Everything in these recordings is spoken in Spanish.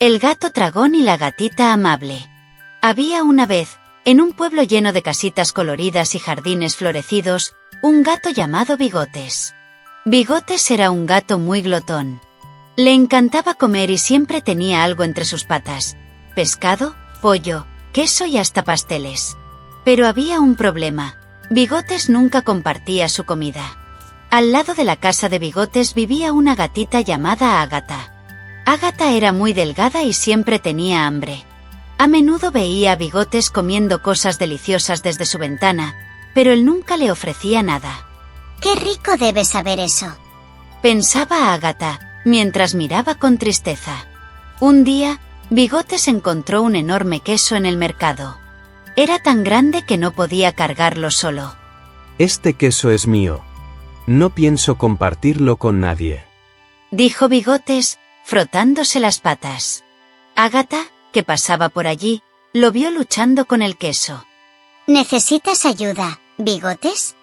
El gato Tragón y la gatita amable. Había una vez, en un pueblo lleno de casitas coloridas y jardines florecidos, un gato llamado Bigotes. Bigotes era un gato muy glotón. Le encantaba comer y siempre tenía algo entre sus patas: pescado, pollo, queso y hasta pasteles. Pero había un problema: Bigotes nunca compartía su comida. Al lado de la casa de Bigotes vivía una gatita llamada Ágata. Ágata era muy delgada y siempre tenía hambre. A menudo veía a Bigotes comiendo cosas deliciosas desde su ventana, pero él nunca le ofrecía nada. ¡Qué rico debe saber eso!, pensaba Ágata, mientras miraba con tristeza. Un día, Bigotes encontró un enorme queso en el mercado. Era tan grande que no podía cargarlo solo. Este queso es mío. No pienso compartirlo con nadie, dijo Bigotes, frotándose las patas. Ágata, que pasaba por allí, lo vio luchando con el queso. ¿Necesitas ayuda, Bigotes?,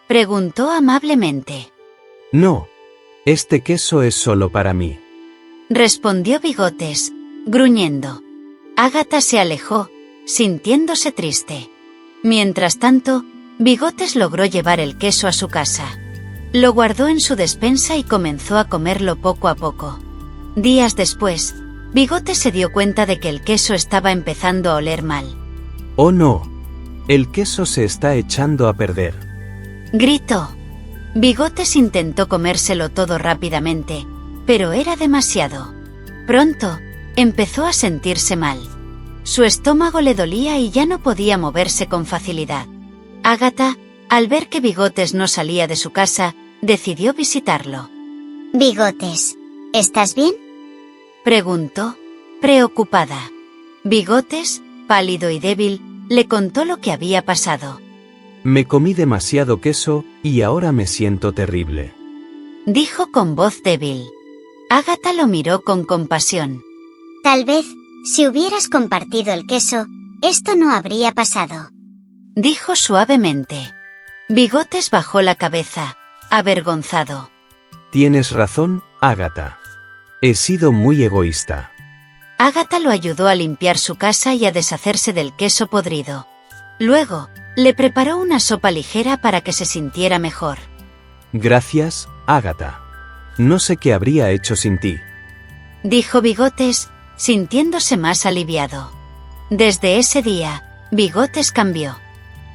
preguntó amablemente. No. Este queso es solo para mí, respondió Bigotes, gruñendo. Ágata se alejó, sintiéndose triste. Mientras tanto, Bigotes logró llevar el queso a su casa. Lo guardó en su despensa y comenzó a comerlo poco a poco. Días después, Bigotes se dio cuenta de que el queso estaba empezando a oler mal. ¡Oh no! El queso se está echando a perder, gritó. Bigotes intentó comérselo todo rápidamente, pero era demasiado. Pronto, empezó a sentirse mal. Su estómago le dolía y ya no podía moverse con facilidad. Ágata, al ver que Bigotes no salía de su casa, decidió visitarlo. Bigotes, ¿estás bien?, preguntó, preocupada. Bigotes, pálido y débil, le contó lo que había pasado. Me comí demasiado queso, y ahora me siento terrible, dijo con voz débil. Ágata lo miró con compasión. Tal vez, si hubieras compartido el queso, esto no habría pasado, dijo suavemente. Bigotes bajó la cabeza, avergonzado. Tienes razón, Ágata. He sido muy egoísta. Ágata lo ayudó a limpiar su casa y a deshacerse del queso podrido. Luego, le preparó una sopa ligera para que se sintiera mejor. Gracias, Ágata. No sé qué habría hecho sin ti, dijo Bigotes, sintiéndose más aliviado. Desde ese día, Bigotes cambió.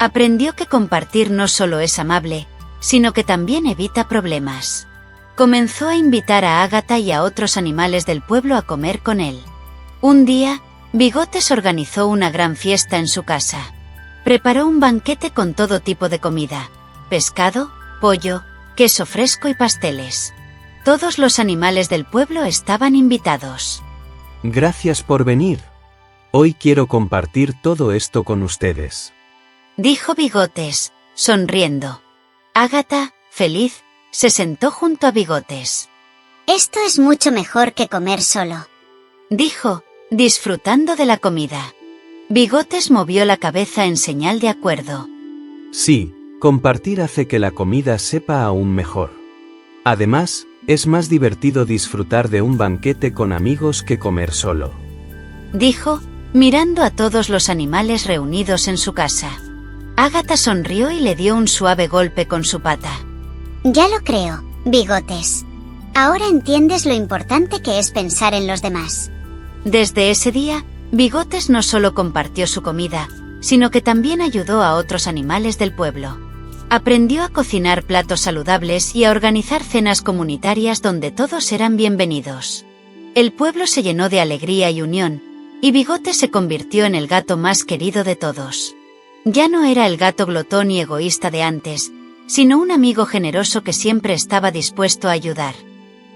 Aprendió que compartir no solo es amable, sino que también evita problemas. Comenzó a invitar a Ágata y a otros animales del pueblo a comer con él. Un día, Bigotes organizó una gran fiesta en su casa. Preparó un banquete con todo tipo de comida: pescado, pollo, queso fresco y pasteles. Todos los animales del pueblo estaban invitados. Gracias por venir. Hoy quiero compartir todo esto con ustedes, dijo Bigotes, sonriendo. Ágata, feliz, se sentó junto a Bigotes. Esto es mucho mejor que comer solo, dijo, disfrutando de la comida. Bigotes movió la cabeza en señal de acuerdo. Sí, compartir hace que la comida sepa aún mejor. Además, es más divertido disfrutar de un banquete con amigos que comer solo, dijo, mirando a todos los animales reunidos en su casa. Ágata sonrió y le dio un suave golpe con su pata. Ya lo creo, Bigotes. Ahora entiendes lo importante que es pensar en los demás. Desde ese día, Bigotes no solo compartió su comida, sino que también ayudó a otros animales del pueblo. Aprendió a cocinar platos saludables y a organizar cenas comunitarias donde todos eran bienvenidos. El pueblo se llenó de alegría y unión, y Bigotes se convirtió en el gato más querido de todos. Ya no era el gato glotón y egoísta de antes, sino un amigo generoso que siempre estaba dispuesto a ayudar.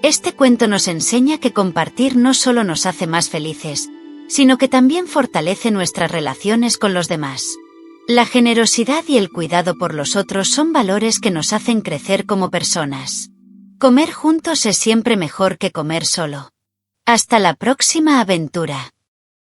Este cuento nos enseña que compartir no solo nos hace más felices, sino que también fortalece nuestras relaciones con los demás. La generosidad y el cuidado por los otros son valores que nos hacen crecer como personas. Comer juntos es siempre mejor que comer solo. Hasta la próxima aventura.